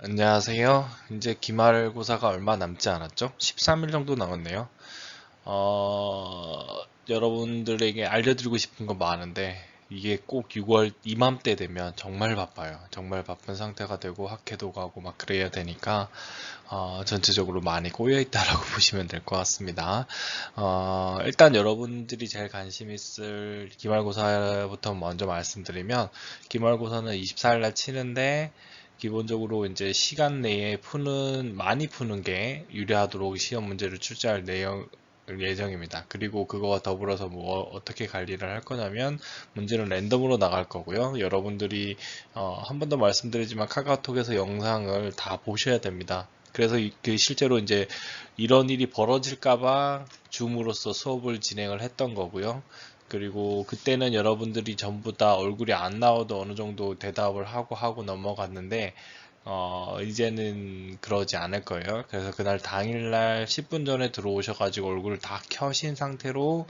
안녕하세요. 이제 기말고사가 얼마 남지 않았죠? 13일 정도 남았네요. 여러분들에게 알려드리고 싶은 거 많은데, 이게 꼭 6월 이맘때 되면 정말 바빠요. 정말 바쁜 상태가 되고, 학회도 가고 막 그래야 되니까, 전체적으로 많이 꼬여있다라고 보시면 될 것 같습니다. 일단 여러분들이 제일 관심 있을 기말고사부터 먼저 말씀드리면, 기말고사는 24일 날 치는데, 기본적으로 이제 시간 내에 많이 푸는 게 유리하도록 시험 문제를 출제할 예정입니다. 그리고 그거와 더불어서 뭐 어떻게 관리를 할 거냐면 문제는 랜덤으로 나갈 거고요. 여러분들이 한 번 더 말씀드리지만 카카오톡에서 영상을 다 보셔야 됩니다. 그래서 실제로 이제 이런 일이 벌어질까봐 줌으로써 수업을 진행을 했던 거고요. 그리고 그때는 여러분들이 전부 다 얼굴이 안 나와도 어느 정도 대답을 하고 넘어갔는데 이제는 그러지 않을 거예요. 그래서 그날 당일날 10분 전에 들어오셔가지고 얼굴을 다 켜신 상태로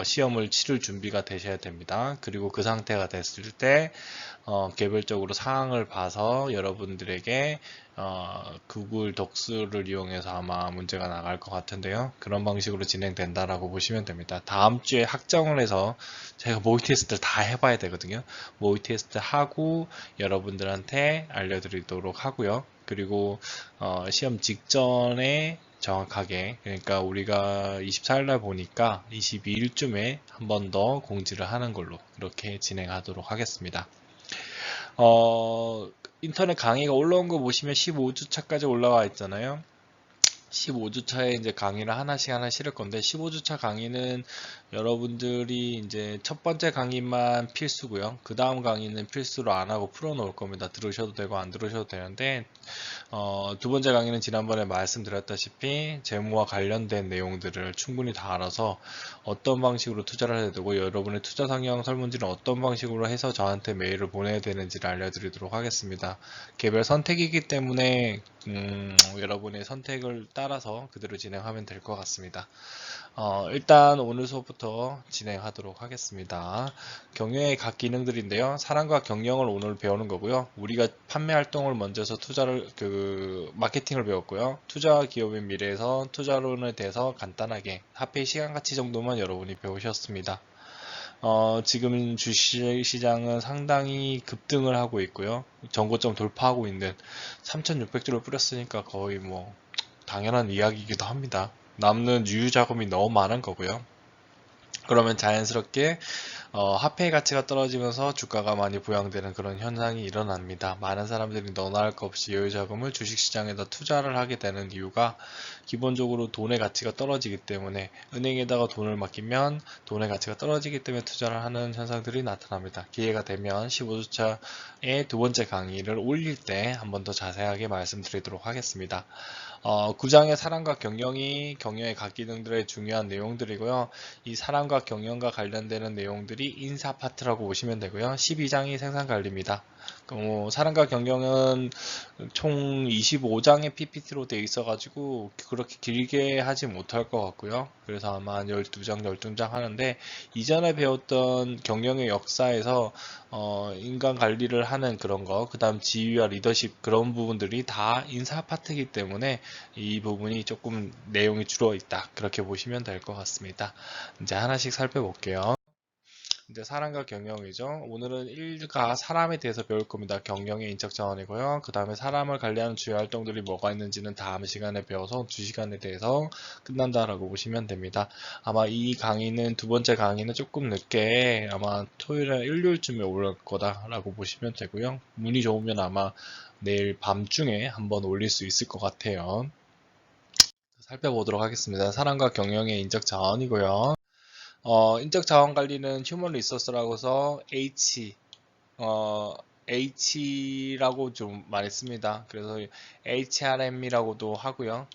시험을 치를 준비가 되셔야 됩니다. 그리고 그 상태가 됐을 때 개별적으로 사항을 봐서 여러분들에게 구글 독스를 이용해서 아마 문제가 나갈 것 같은데요. 그런 방식으로 진행된다라고 보시면 됩니다. 다음 주에 학정을 해서 제가 모의 테스트를 다 해봐야 되거든요. 모의 테스트 하고 여러분들한테 알려드리도록 하고요. 그리고 시험 직전에 정확하게, 그러니까 우리가 24일 날 보니까 22일쯤에 한 번 더 공지를 하는 걸로 그렇게 진행하도록 하겠습니다. 어, 인터넷 강의가 올라온 거 보시면 15주차까지 올라와 있잖아요. 15주차에 이제 강의를 하나씩 실을 건데 15주차 강의는 여러분들이 이제 첫 번째 강의만 필수고요. 그 다음 강의는 필수로 안 하고 풀어놓을 겁니다. 들으셔도 되고 안 들으셔도 되는데 두 번째 강의는 지난번에 말씀드렸다시피 재무와 관련된 내용들을 충분히 다 알아서 어떤 방식으로 투자를 해야 되고 여러분의 투자 상영 설문지는 어떤 방식으로 해서 저한테 메일을 보내야 되는지를 알려드리도록 하겠습니다. 개별 선택이기 때문에 여러분의 선택을 따라서 그대로 진행하면 될 것 같습니다. 일단 오늘 수업부터 진행하도록 하겠습니다. 경영의 각 기능들인데요. 사람과 경영을 오늘 배우는 거고요. 우리가 판매 활동을 먼저 해서 마케팅을 배웠고요. 투자 기업의 미래에서 투자론에 대해서 간단하게 화폐 시간 가치 정도만 여러분이 배우셨습니다. 지금 주식시장은 상당히 급등을 하고 있고요. 전고점 돌파하고 있는 3,600주를 뿌렸으니까 거의 뭐 당연한 이야기이기도 합니다. 남는 유유 자금이 너무 많은 거고요. 그러면 자연스럽게 화폐의 가치가 떨어지면서 주가가 많이 부양되는 그런 현상이 일어납니다. 많은 사람들이 너나 할 것 없이 여유자금을 주식시장에다 투자를 하게 되는 이유가 기본적으로 돈의 가치가 떨어지기 때문에 은행에다가 돈을 맡기면 돈의 가치가 떨어지기 때문에 투자를 하는 현상들이 나타납니다. 기회가 되면 15주차의 두 번째 강의를 올릴 때 한 번 더 자세하게 말씀드리도록 하겠습니다. 9장의 사람과 경영의 각 기능들의 중요한 내용들이고요. 이 사람과 경영과 관련되는 내용들이 인사 파트라고 보시면 되고요. 12장이 생산관리입니다. 사람과 경영은 총 25장의 PPT로 되어 있어가지고 그렇게 길게 하지 못할 것 같고요. 그래서 아마 한 12장, 12장 하는데 이전에 배웠던 경영의 역사에서 인간 관리를 하는 그런 거, 그 다음 지휘와 리더십 그런 부분들이 다 인사 파트이기 때문에 이 부분이 조금 내용이 줄어 있다. 그렇게 보시면 될 것 같습니다. 이제 하나씩 살펴볼게요. 이제 사람과 경영이죠. 오늘은 일과 사람에 대해서 배울 겁니다. 경영의 인적 자원이고요. 그 다음에 사람을 관리하는 주요 활동들이 뭐가 있는지는 다음 시간에 배워서 2시간에 대해서 끝난다라고 보시면 됩니다. 아마 이 강의는 두 번째 강의는 조금 늦게 아마 토요일이나 일요일쯤에 올릴 거다라고 보시면 되고요. 운이 좋으면 아마 내일 밤중에 한번 올릴 수 있을 것 같아요. 살펴보도록 하겠습니다. 사람과 경영의 인적 자원이고요. 인적 자원 관리는 휴먼 리소스라고 해서 어, H라고 좀 많이 씁니다. 그래서 HRM이라고도 하고요.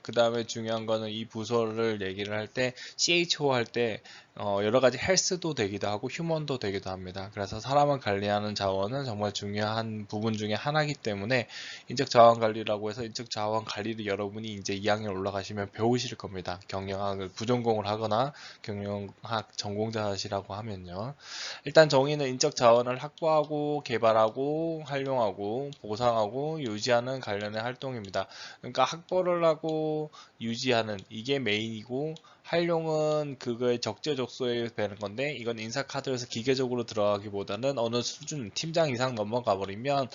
그 다음에 중요한 거는 이 부서를 얘기를 할 때 CHO 할 때 여러 가지 헬스도 되기도 하고 휴먼도 되기도 합니다. 그래서 사람을 관리하는 자원은 정말 중요한 부분 중에 하나이기 때문에 인적 자원 관리라고 해서 인적 자원 관리를 여러분이 이제 2학년 올라가시면 배우실 겁니다. 경영학을 부전공을 하거나 경영학 전공자시라고 하면요. 일단 정의는 인적 자원을 확보하고 개발하고 활용하고 보상하고 유지하는 관련의 활동입니다. 그러니까 확보를 하고 유지하는 이게 메인이고 활용은 그거의 적재적소에 되는 건데 이건 인사카드에서 기계적으로 들어가기보다는 어느 수준 팀장 이상 넘어가 버리면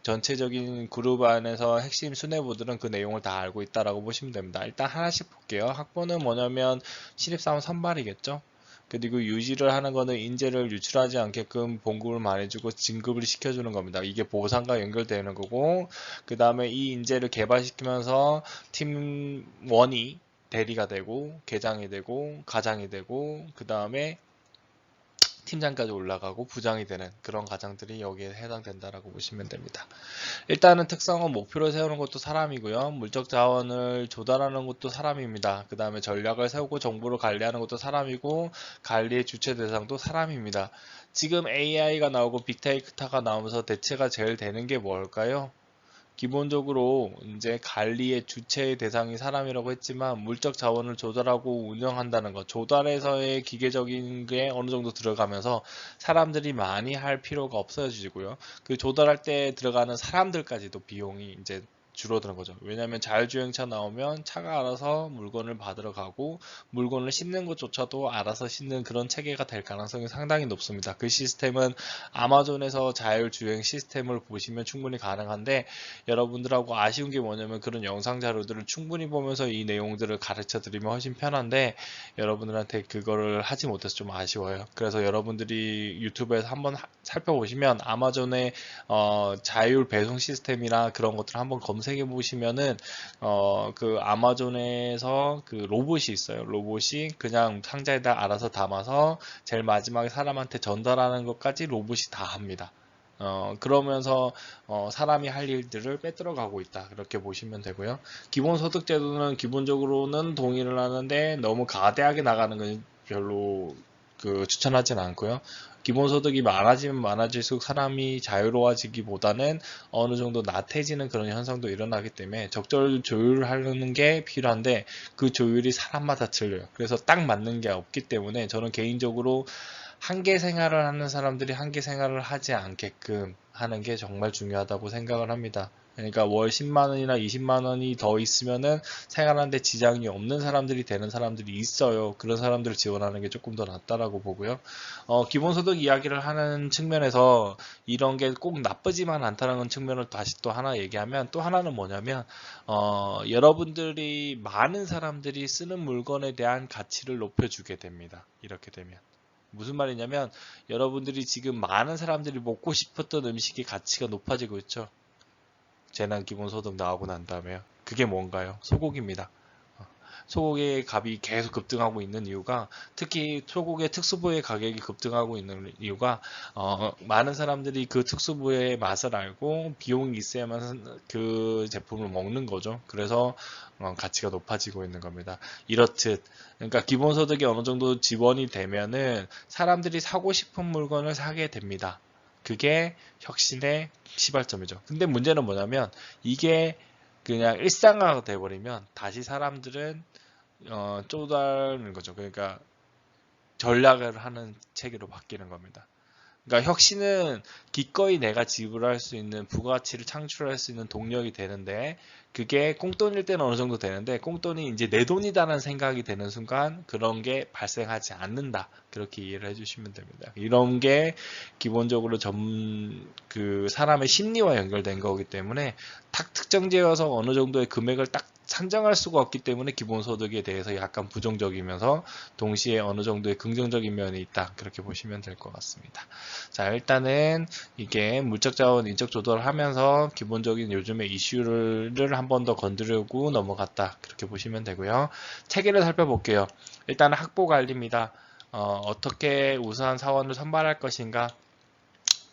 전체적인 그룹 안에서 핵심 수뇌부들은 그 내용을 다 알고 있다라고 보시면 됩니다. 일단 하나씩 볼게요. 학보는 뭐냐면 신입사원 선발이겠죠. 그리고 유지를 하는 거는 인재를 유출하지 않게끔 봉급을 많이 주고 진급을 시켜주는 겁니다. 이게 보상과 연결되는 거고 그 다음에 이 인재를 개발시키면서 팀원이 대리가 되고 계장이 되고 가장이 되고 그 다음에 팀장까지 올라가고 부장이 되는 그런 과정들이 여기에 해당된다라고 보시면 됩니다. 일단은 특성은 목표를 세우는 것도 사람이고요. 물적 자원을 조달하는 것도 사람입니다. 그 다음에 전략을 세우고 정보를 관리하는 것도 사람이고 관리의 주체 대상도 사람입니다. 지금 AI가 나오고 빅데이터가 나오면서 대체가 제일 되는 게 뭘까요? 기본적으로 이제 관리의 주체의 대상이 사람이라고 했지만 물적 자원을 조달하고 운영한다는 것, 조달에서의 기계적인 게 어느 정도 들어가면서 사람들이 많이 할 필요가 없어지고요. 그 조달할 때 들어가는 사람들까지도 비용이 이제 줄어드는 거죠. 왜냐하면 자율주행차 나오면 차가 알아서 물건을 받으러 가고 물건을 싣는 것조차도 알아서 싣는 그런 체계가 될 가능성이 상당히 높습니다. 그 시스템은 아마존에서 자율주행 시스템을 보시면 충분히 가능한데 여러분들하고 아쉬운 게 뭐냐면 그런 영상 자료들을 충분히 보면서 이 내용들을 가르쳐 드리면 훨씬 편한데 여러분들한테 그거를 하지 못해서 좀 아쉬워요. 그래서 여러분들이 유튜브에서 한번 살펴보시면 아마존의 자율 배송 시스템이나 그런 것들을 한번 검색해 보시면은 그 아마존에서 그 로봇이 있어요. 로봇이 그냥 상자에다 알아서 담아서 제일 마지막에 사람한테 전달하는 것까지 로봇이 다 합니다. 그러면서 사람이 할 일들을 빼들어 가고 있다. 그렇게 보시면 되고요. 기본소득 제도는 기본적으로는 동의를 하는데 너무 가대하게 나가는 건 별로 추천하진 않고요. 기본소득이 많아지면 많아질수록 사람이 자유로워지기보다는 어느 정도 나태해지는 그런 현상도 일어나기 때문에 적절 조율하는 게 필요한데 그 조율이 사람마다 틀려요. 그래서 딱 맞는 게 없기 때문에 저는 개인적으로 한계 생활을 하는 사람들이 한계 생활을 하지 않게끔 하는 게 정말 중요하다고 생각을 합니다. 그러니까 월 10만 원이나 20만 원이 더 있으면은 생활하는데 지장이 없는 사람들이 되는 사람들이 있어요. 그런 사람들을 지원하는 게 조금 더 낫다라고 보고요. 기본소득 이야기를 하는 측면에서 이런 게 꼭 나쁘지만 않다는 측면을 다시 또 하나 얘기하면 또 하나는 뭐냐면 여러분들이 많은 사람들이 쓰는 물건에 대한 가치를 높여주게 됩니다. 이렇게 되면. 무슨 말이냐면 여러분들이 지금 많은 사람들이 먹고 싶었던 음식의 가치가 높아지고 있죠. 재난 기본소득 나오고 난 다음에요. 그게 뭔가요? 소고기입니다. 소고기의 값이 계속 급등하고 있는 이유가 특히 소고기의 특수부의 가격이 급등하고 있는 이유가 많은 사람들이 그 특수부의 맛을 알고 비용이 있어야만 그 제품을 먹는 거죠. 그래서 가치가 높아지고 있는 겁니다. 이렇듯 그러니까 기본소득이 어느 정도 지원이 되면은 사람들이 사고 싶은 물건을 사게 됩니다. 그게 혁신의 시발점이죠. 근데 문제는 뭐냐면 이게 그냥 일상화가 돼버리면 다시 사람들은 쪼다는 거죠. 그러니까 전략을 하는 체계로 바뀌는 겁니다. 그러니까 혁신은 기꺼이 내가 지불할 수 있는 부가가치를 창출할 수 있는 동력이 되는데 그게 꽁돈일 때는 어느 정도 되는데 꽁돈이 이제 내 돈이다라는 생각이 되는 순간 그런 게 발생하지 않는다. 그렇게 이해를 해주시면 됩니다. 이런 게 기본적으로 그 사람의 심리와 연결된 거기 때문에 딱 특정지어서 어느 정도의 금액을 딱 산정할 수가 없기 때문에 기본소득에 대해서 약간 부정적이면서 동시에 어느 정도의 긍정적인 면이 있다. 그렇게 보시면 될 것 같습니다. 자, 일단은 이게 물적 자원 인적 조달을 하면서 기본적인 요즘의 이슈를 한 번 더 건드리고 넘어갔다. 그렇게 보시면 되고요. 체계를 살펴볼게요. 일단은 학보 관리입니다. 어떻게 우수한 사원을 선발할 것인가?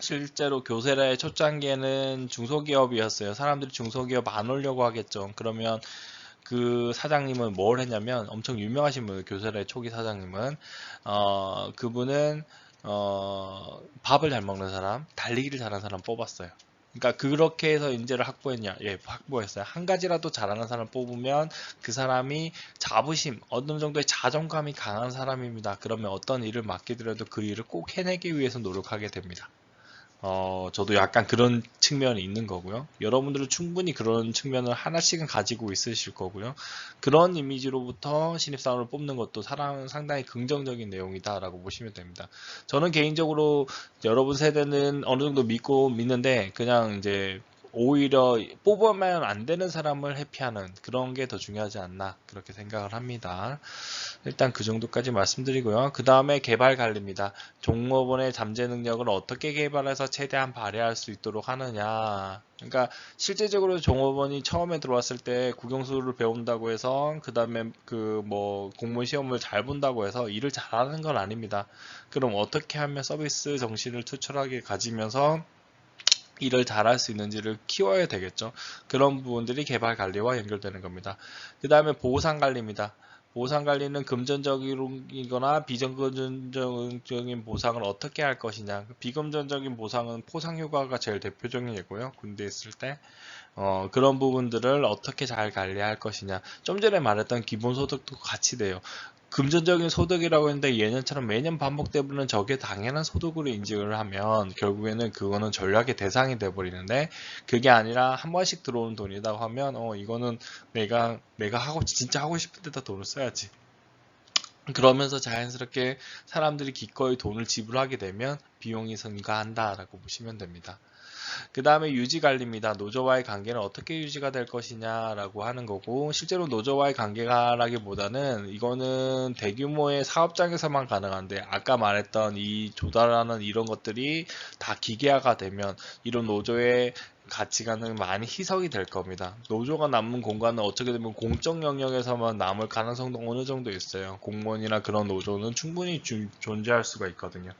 실제로 교세라의 초창기에는 중소기업이었어요. 사람들이 중소기업 안 오려고 하겠죠. 그러면 그 사장님은 뭘 했냐면 엄청 유명하신 분, 교세라의 초기 사장님은 그분은 밥을 잘 먹는 사람, 달리기를 잘하는 사람 뽑았어요. 그러니까 그렇게 해서 인재를 확보했냐? 예, 확보했어요. 한 가지라도 잘하는 사람 뽑으면 그 사람이 자부심, 어느 정도의 자존감이 강한 사람입니다. 그러면 어떤 일을 맡게 되더라도 그 일을 꼭 해내기 위해서 노력하게 됩니다. 저도 약간 그런 측면이 있는 거고요. 여러분들은 충분히 그런 측면을 하나씩은 가지고 있으실 거고요. 그런 이미지로부터 신입사원을 뽑는 것도 상당히 긍정적인 내용이다라고 보시면 됩니다. 저는 개인적으로 여러분 세대는 어느 정도 믿는데 그냥 이제 오히려 뽑으면 안 되는 사람을 회피하는 그런 게 더 중요하지 않나 그렇게 생각을 합니다. 일단 그 정도까지 말씀드리고요. 그 다음에 개발 관리입니다. 종업원의 잠재 능력을 어떻게 개발해서 최대한 발휘할 수 있도록 하느냐. 그러니까 실제적으로 종업원이 처음에 들어왔을 때 국영수를 배운다고 해서 그 다음에 그 뭐 공무원 시험을 잘 본다고 해서 일을 잘하는 건 아닙니다. 그럼 어떻게 하면 서비스 정신을 투철하게 가지면서 일을 잘할 수 있는지를 키워야 되겠죠. 그런 부분들이 개발 관리와 연결되는 겁니다. 그 다음에 보상 관리입니다. 보상 관리는 금전적이거나 비금전적인 보상을 어떻게 할 것이냐. 비금전적인 보상은 포상휴가가 제일 대표적인 예고요. 군대에 있을 때. 그런 부분들을 어떻게 잘 관리할 것이냐. 좀 전에 말했던 기본소득도 같이 돼요. 금전적인 소득이라고 했는데 예년처럼 매년 반복되는 저게 당연한 소득으로 인식을 하면 결국에는 그거는 전략의 대상이 돼버리는데 그게 아니라 한 번씩 들어오는 돈이라고 하면 이거는 내가 진짜 하고 싶을 때다 돈을 써야지. 그러면서 자연스럽게 사람들이 기꺼이 돈을 지불하게 되면 비용이 증가한다라고 보시면 됩니다. 그 다음에 유지 관리입니다. 노조와의 관계는 어떻게 유지가 될 것이냐라고 하는 거고 실제로 노조와의 관계가라기보다는 이거는 대규모의 사업장에서만 가능한데 아까 말했던 이 조달하는 이런 것들이 다 기계화가 되면 이런 노조의 가치관은 많이 희석이 될 겁니다. 노조가 남은 공간은 어떻게 되면 공적 영역에서만 남을 가능성도 어느 정도 있어요. 공무원이나 그런 노조는 충분히 존재할 수가 있거든요.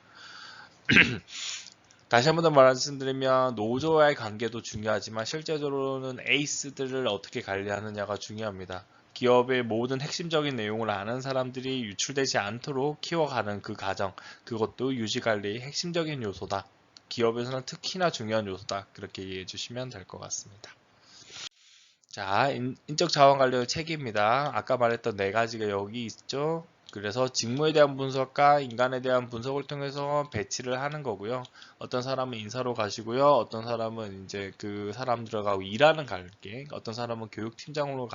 다시 한 번 더 말씀드리면 노조와의 관계도 중요하지만 실제적으로는 에이스들을 어떻게 관리하느냐가 중요합니다. 기업의 모든 핵심적인 내용을 아는 사람들이 유출되지 않도록 키워가는 그 과정, 그것도 유지관리의 핵심적인 요소다. 기업에서는 특히나 중요한 요소다. 그렇게 이해해 주시면 될 것 같습니다. 자, 인적 자원 관리의 책입니다. 아까 말했던 네 가지가 여기 있죠. 그래서 직무에 대한 분석과 인간에 대한 분석을 통해서 배치를 하는 거고요. 어떤 사람은 인사로 가시고요. 어떤 사람은 이제 그 사람들하고 일하는 관계, 어떤 사람은 교육팀장으로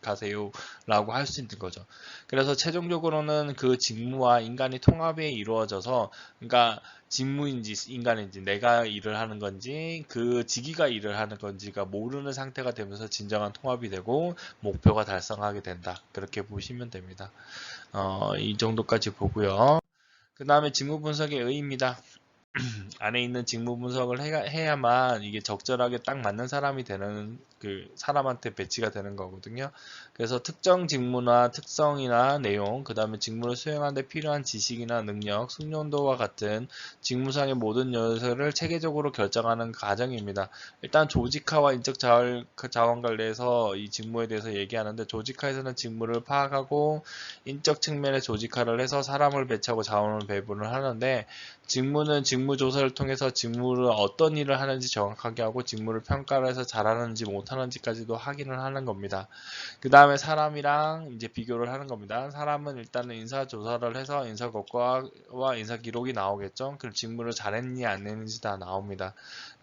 가세요라고 할 수 있는 거죠. 그래서 최종적으로는 그 직무와 인간이 통합이 이루어져서, 그러니까 직무인지 인간인지 내가 일을 하는 건지 그 직위가 일을 하는 건지가 모르는 상태가 되면서 진정한 통합이 되고 목표가 달성하게 된다. 그렇게 보시면 됩니다. 이 정도까지 보고요. 그 다음에 직무 분석의 의의입니다. 안에 있는 직무 분석을 해야만 이게 적절하게 딱 맞는 사람이 되는 그 사람한테 배치가 되는 거거든요. 그래서 특정 직무나 특성이나 내용, 그 다음에 직무를 수행하는 데 필요한 지식이나 능력, 숙련도와 같은 직무상의 모든 요소를 체계적으로 결정하는 과정입니다. 일단 조직화와 인적 자원 관리에서 이 직무에 대해서 얘기하는데 조직화에서는 직무를 파악하고 인적 측면의 조직화를 해서 사람을 배치하고 자원을 배분을 하는데 직무는 직무 조사를 통해서 직무를 어떤 일을 하는지 정확하게 하고 직무를 평가를 해서 잘하는지 못하는지까지도 확인을 하는 겁니다. 그 다음에 사람이랑 이제 비교를 하는 겁니다. 사람은 일단은 인사 조사를 해서 인사 결과와 인사 기록이 나오겠죠. 그리고 직무를 잘했니 안 했는지 다 나옵니다.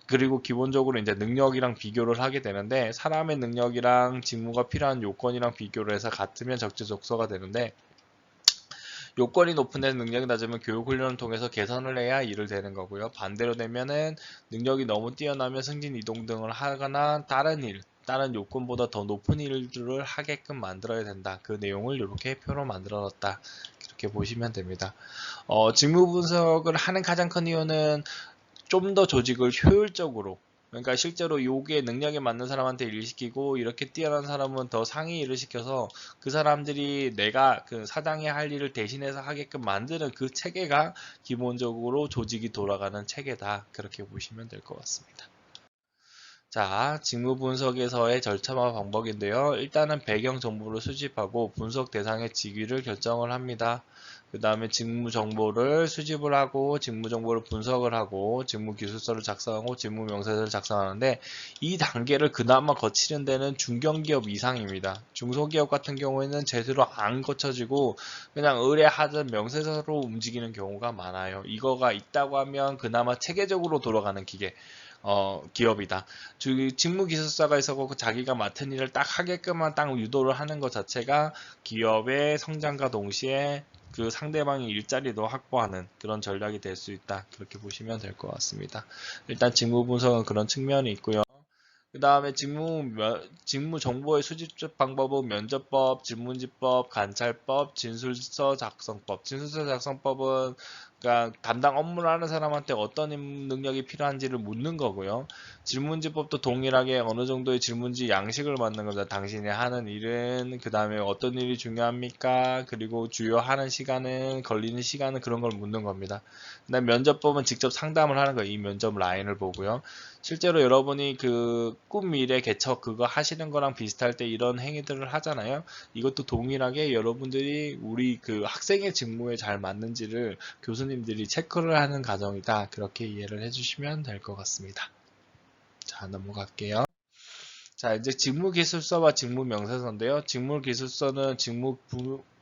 그리고 기본적으로 이제 능력이랑 비교를 하게 되는데 사람의 능력이랑 직무가 필요한 요건이랑 비교를 해서 같으면 적재적소가 되는데 요건이 높은 데는 능력이 낮으면 교육훈련을 통해서 개선을 해야 일을 되는 거고요. 반대로 되면은 능력이 너무 뛰어나면 승진 이동 등을 하거나 다른 요건보다 더 높은 일들을 하게끔 만들어야 된다. 그 내용을 이렇게 표로 만들어놨다. 이렇게 보시면 됩니다. 직무 분석을 하는 가장 큰 이유는 좀 더 조직을 효율적으로, 그러니까 실제로 요게 능력에 맞는 사람한테 일을 시키고 이렇게 뛰어난 사람은 더 상위 일을 시켜서 그 사람들이 내가 그 사장이 할 일을 대신해서 하게끔 만드는 그 체계가 기본적으로 조직이 돌아가는 체계다. 그렇게 보시면 될 것 같습니다. 자, 직무 분석에서의 절차와 방법인데요. 일단은 배경 정보를 수집하고 분석 대상의 직위를 결정을 합니다. 그 다음에 직무 정보를 수집을 하고 직무 정보를 분석을 하고 직무 기술서를 작성하고 직무 명세서를 작성하는데 이 단계를 그나마 거치는 데는 중견기업 이상입니다. 중소기업 같은 경우에는 제대로 안 거쳐지고 그냥 의뢰하던 명세서로 움직이는 경우가 많아요. 이거가 있다고 하면 그나마 체계적으로 돌아가는 기업이다. 직무기술사가 있었고 자기가 맡은 일을 딱 하게끔만 딱 유도를 하는 것 자체가 기업의 성장과 동시에 그 상대방의 일자리도 확보하는 그런 전략이 될 수 있다. 그렇게 보시면 될 것 같습니다. 일단 직무 분석은 그런 측면이 있고요. 그 다음에 직무 정보의 수집 방법은 면접법, 질문지법, 관찰법, 진술서 작성법. 진술서 작성법은 그러니까 담당 업무를 하는 사람한테 어떤 능력이 필요한지를 묻는 거고요. 질문지법도 동일하게 어느 정도의 질문지 양식을 맞는 거죠. 당신이 하는 일은 그 다음에 어떤 일이 중요합니까? 그리고 주요 하는 시간은 걸리는 시간은 그런 걸 묻는 겁니다. 그다음 면접법은 직접 상담을 하는 거예요. 이 면접 라인을 보고요. 실제로 여러분이 그 꿈 미래 개척 그거 하시는 거랑 비슷할 때 이런 행위들을 하잖아요. 이것도 동일하게 여러분들이 우리 그 학생의 직무에 잘 맞는지를 교수님들이 체크를 하는 과정이다. 그렇게 이해를 해주시면 될 것 같습니다. 자, 넘어갈게요. 자, 이제 직무기술서와 직무명세서인데요. 직무기술서는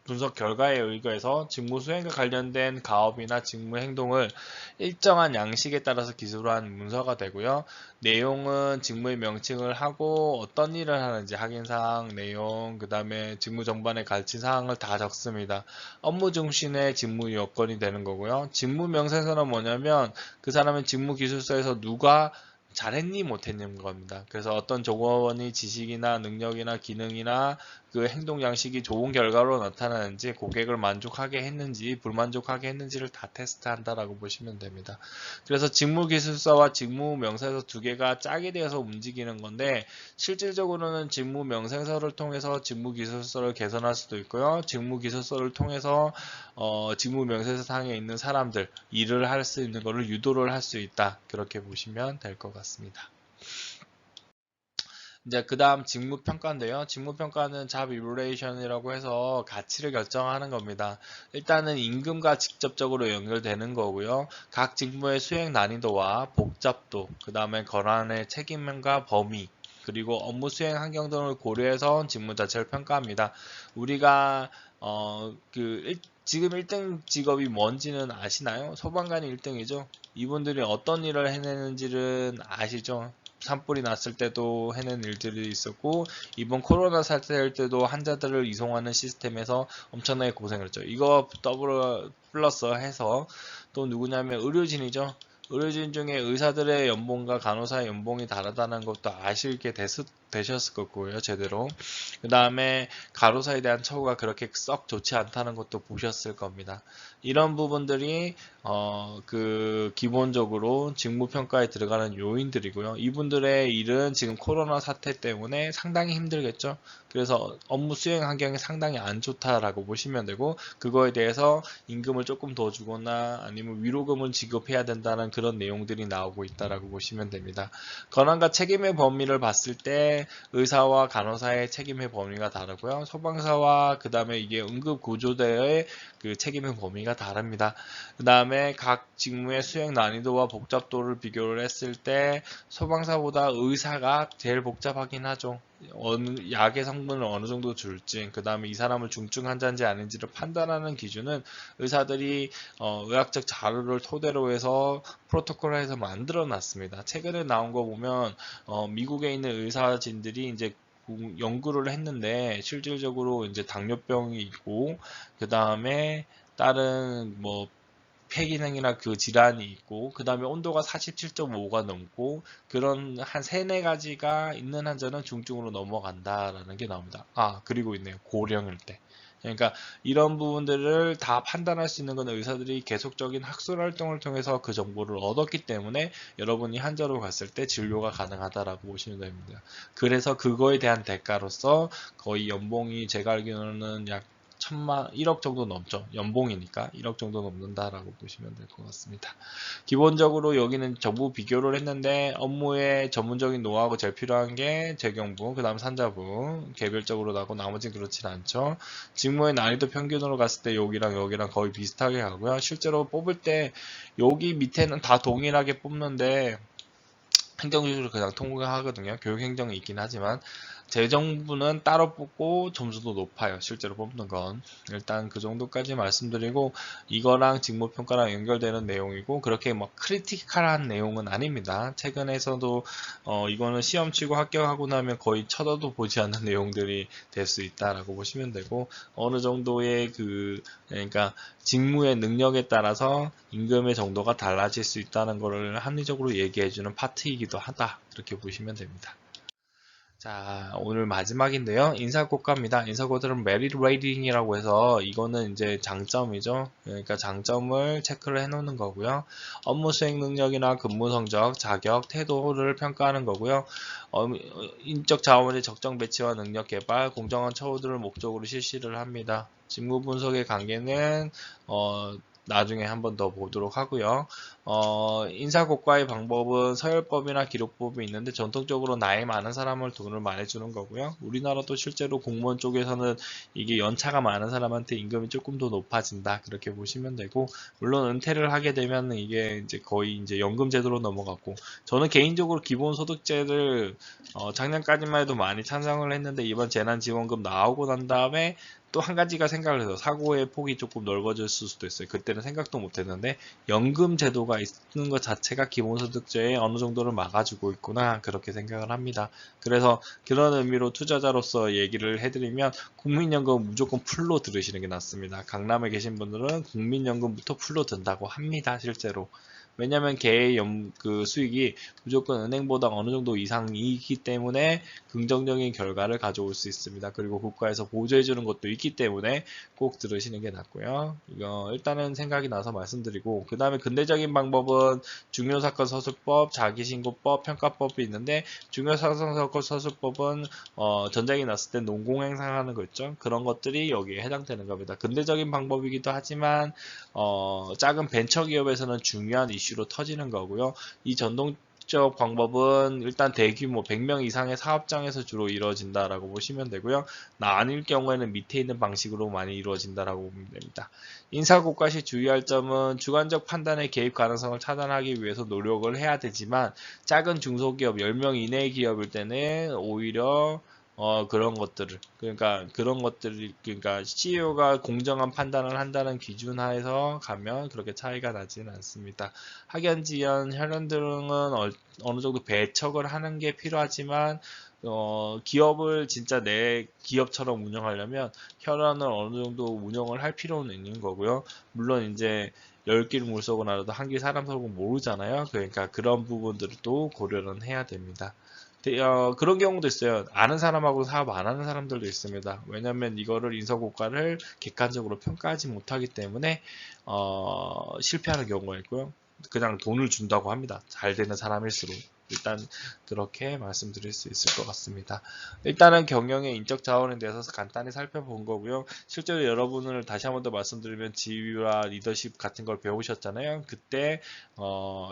분석 결과에 의거해서 직무 수행과 관련된 가업이나 직무 행동을 일정한 양식에 따라서 기술한 문서가 되고요. 내용은 직무의 명칭을 하고 어떤 일을 하는지 확인사항, 내용, 그 다음에 직무 정반의 가르친 사항을 다 적습니다. 업무 중심의 직무 요건이 되는 거고요. 직무 명세서는 뭐냐면 그 사람의 직무 기술서에서 누가 잘했니 못했는 겁니다. 그래서 어떤 조건이 지식이나 능력이나 기능이나 그 행동 양식이 좋은 결과로 나타나는지 고객을 만족하게 했는지 불만족하게 했는지를 다 테스트한다라고 보시면 됩니다. 그래서 직무기술서와 직무명세서 두 개가 짝이 되어서 움직이는 건데 실질적으로는 직무명세서를 통해서 직무기술서를 개선할 수도 있고요. 직무기술서를 통해서 직무명세서상에 있는 사람들 일을 할 수 있는 것을 유도를 할 수 있다. 그렇게 보시면 될 것 같습니다. 이제 그 다음 직무평가인데요. 직무평가는 잡 이블레이션이라고 해서 가치를 결정하는 겁니다. 일단은 임금과 직접적으로 연결되는 거고요. 각 직무의 수행 난이도와 복잡도, 그 다음에 권한의 책임과 범위, 그리고 업무 수행 환경 등을 고려해서 직무 자체를 평가합니다. 우리가 지금 1등 직업이 뭔지는 아시나요? 소방관이 1등이죠. 이분들이 어떤 일을 해내는지는 아시죠? 산불이 났을 때도 해낸 일들이 있었고 이번 코로나 사태 때도 환자들을 이송하는 시스템에서 엄청나게 고생을 했죠. 이거 더불어 플러스 해서 또 누구냐면 의료진이죠. 의료진 중에 의사들의 연봉과 간호사의 연봉이 다르다는 것도 아시게 되셨을 거고요. 제대로. 그 다음에 간호사에 대한 처우가 그렇게 썩 좋지 않다는 것도 보셨을 겁니다. 이런 부분들이 기본적으로 직무평가에 들어가는 요인들이고요. 이분들의 일은 지금 코로나 사태 때문에 상당히 힘들겠죠. 그래서 업무 수행 환경이 상당히 안 좋다라고 보시면 되고, 그거에 대해서 임금을 조금 더 주거나 아니면 위로금을 지급해야 된다는 그런 내용들이 나오고 있다라고 보시면 됩니다. 권한과 책임의 범위를 봤을 때 의사와 간호사의 책임의 범위가 다르고요. 소방사와 그 다음에 이게 응급구조대의 그 책임의 범위가 다릅니다. 그 다음에 각 직무의 수행 난이도와 복잡도를 비교를 했을 때 소방사보다 의사가 제일 복잡하긴 하죠. 약의 성분을 어느 정도 줄지, 그 다음에 이 사람을 중증 환자인지 아닌지를 판단하는 기준은 의사들이 의학적 자료를 토대로 해서 프로토콜을 해서 만들어 놨습니다. 최근에 나온 거 보면 미국에 있는 의사진들이 이제 연구를 했는데 실질적으로 이제 당뇨병이 있고 그 다음에 다른 뭐 폐기능이나 그 질환이 있고 그 다음에 온도가 47.5가 넘고 그런 한 3, 4가지가 있는 환자는 중증으로 넘어간다라는 게 나옵니다. 아, 그리고 있네요. 고령일 때. 그러니까 이런 부분들을 다 판단할 수 있는 건 의사들이 계속적인 학술 활동을 통해서 그 정보를 얻었기 때문에 여러분이 환자로 갔을 때 진료가 가능하다라고 보시면 됩니다. 그래서 그거에 대한 대가로서 거의 연봉이 제가 알기로는 약 1억 정도 넘죠. 연봉이니까 1억 정도 넘는다라고 보시면 될 것 같습니다. 기본적으로 여기는 정부 비교를 했는데 업무에 전문적인 노하우가 제일 필요한 게 재경부, 그 다음 산자부 개별적으로 나고 나머지는 그렇진 않죠. 직무의 난이도 평균으로 갔을 때 여기랑 거의 비슷하게 가고요. 실제로 뽑을 때 여기 밑에는 다 동일하게 뽑는데 행정기술을 그냥 통과하거든요. 교육행정이 있긴 하지만 재정부는 따로 뽑고 점수도 높아요. 실제로 뽑는 건. 일단 그 정도까지 말씀드리고 이거랑 직무평가랑 연결되는 내용이고 그렇게 뭐 크리티컬한 내용은 아닙니다. 최근에서도 이거는 시험 치고 합격하고 나면 거의 쳐다도 보지 않는 내용들이 될 수 있다라고 보시면 되고 어느 정도의 그러니까 직무의 능력에 따라서 임금의 정도가 달라질 수 있다는 것을 합리적으로 얘기해주는 파트이기도 하다. 이렇게 보시면 됩니다. 자, 오늘 마지막인데요. 인사고과입니다. 인사고들은 메리트 레이팅이라고 해서 이거는 이제 장점이죠. 그러니까 장점을 체크를 해 놓는 거고요. 업무 수행 능력이나 근무 성적, 자격, 태도를 평가하는 거고요. 인적 자원의 적정 배치와 능력 개발, 공정한 처우들을 목적으로 실시를 합니다. 직무 분석의 관계는 나중에 한번 더 보도록 하고요. 인사고과의 방법은 서열법이나 기록법이 있는데 전통적으로 나이 많은 사람을 돈을 많이 주는 거고요. 우리나라도 실제로 공무원 쪽에서는 이게 연차가 많은 사람한테 임금이 조금 더 높아진다. 그렇게 보시면 되고, 물론 은퇴를 하게 되면 이게 이제 거의 이제 연금 제도로 넘어갔고, 저는 개인적으로 기본소득제를 작년까지만 해도 많이 찬성을 했는데 이번 재난지원금 나오고 난 다음에 또 한 가지가 생각을 해서 사고의 폭이 조금 넓어졌을 수도 있어요. 그때는 생각도 못 했는데 연금 제도가 있는 것 자체가 기본소득제에 어느 정도를 막아주고 있구나 그렇게 생각을 합니다. 그래서 그런 의미로 투자자로서 얘기를 해드리면 국민연금 무조건 풀로 들으시는 게 낫습니다. 강남에 계신 분들은 국민연금부터 풀로 든다고 합니다. 실제로. 왜냐면 개의 수익이 무조건 은행보다 어느 정도 이상이기 때문에 긍정적인 결과를 가져올 수 있습니다. 그리고 국가에서 보조해주는 것도 있기 때문에 꼭 들으시는 게 낫고요. 이거 일단은 생각이 나서 말씀드리고 그 다음에 근대적인 방법은 중요사건 서술법, 자기신고법, 평가법이 있는데 중요사건 서술법은 전쟁이 났을 때 농공행상하는 거 있죠. 그런 것들이 여기에 해당되는 겁니다. 근대적인 방법이기도 하지만 작은 벤처기업에서는 중요한 이슈로 터지는 거고요. 이 전통적 방법은 일단 대규모 100명 이상의 사업장에서 주로 이루어진다라고 보시면 되고요. 아닐 경우에는 밑에 있는 방식으로 많이 이루어진다라고 보면 됩니다. 인사고과 시 주의할 점은 주관적 판단의 개입 가능성을 차단하기 위해서 노력을 해야 되지만 작은 중소기업 10명 이내의 기업일 때는 오히려 그런 것들을 그러니까 CEO가 공정한 판단을 한다는 기준 하에서 가면 그렇게 차이가 나지는 않습니다. 학연, 지연, 혈연 등은 어느 정도 배척을 하는 게 필요하지만 기업을 진짜 내 기업처럼 운영하려면 혈연을 어느 정도 운영을 할 필요는 있는 거고요. 물론 이제 10길 물속은 알아도 한 길 사람 속은 모르잖아요. 그러니까 그런 부분들도 고려는 해야 됩니다. 그런 경우도 있어요. 아는 사람하고 사업 안 하는 사람들도 있습니다. 왜냐면 이거를 인서고과를 객관적으로 평가하지 못하기 때문에 실패하는 경우가 있고요. 그냥 돈을 준다고 합니다. 잘 되는 사람일수록. 일단 그렇게 말씀드릴 수 있을 것 같습니다. 일단은 경영의 인적 자원에 대해서 간단히 살펴본 거고요. 실제로 여러분을 다시 한 번 더 말씀드리면 지휘와 리더십 같은 걸 배우셨잖아요. 그때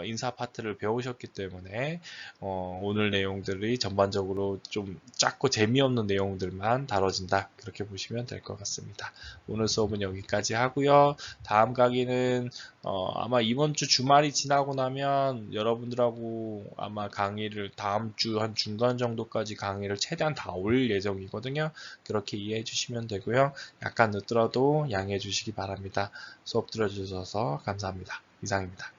인사 파트를 배우셨기 때문에 오늘 내용들이 전반적으로 좀 작고 재미없는 내용들만 다뤄진다. 그렇게 보시면 될 것 같습니다. 오늘 수업은 여기까지 하고요. 다음 강의는 아마 이번 주 주말이 지나고 나면 여러분들하고 아마 강의를 다음 주 한 중간 정도까지 강의를 최대한 다 올릴 예정이거든요. 그렇게 이해해 주시면 되고요. 약간 늦더라도 양해해 주시기 바랍니다. 수업 들어주셔서 감사합니다. 이상입니다.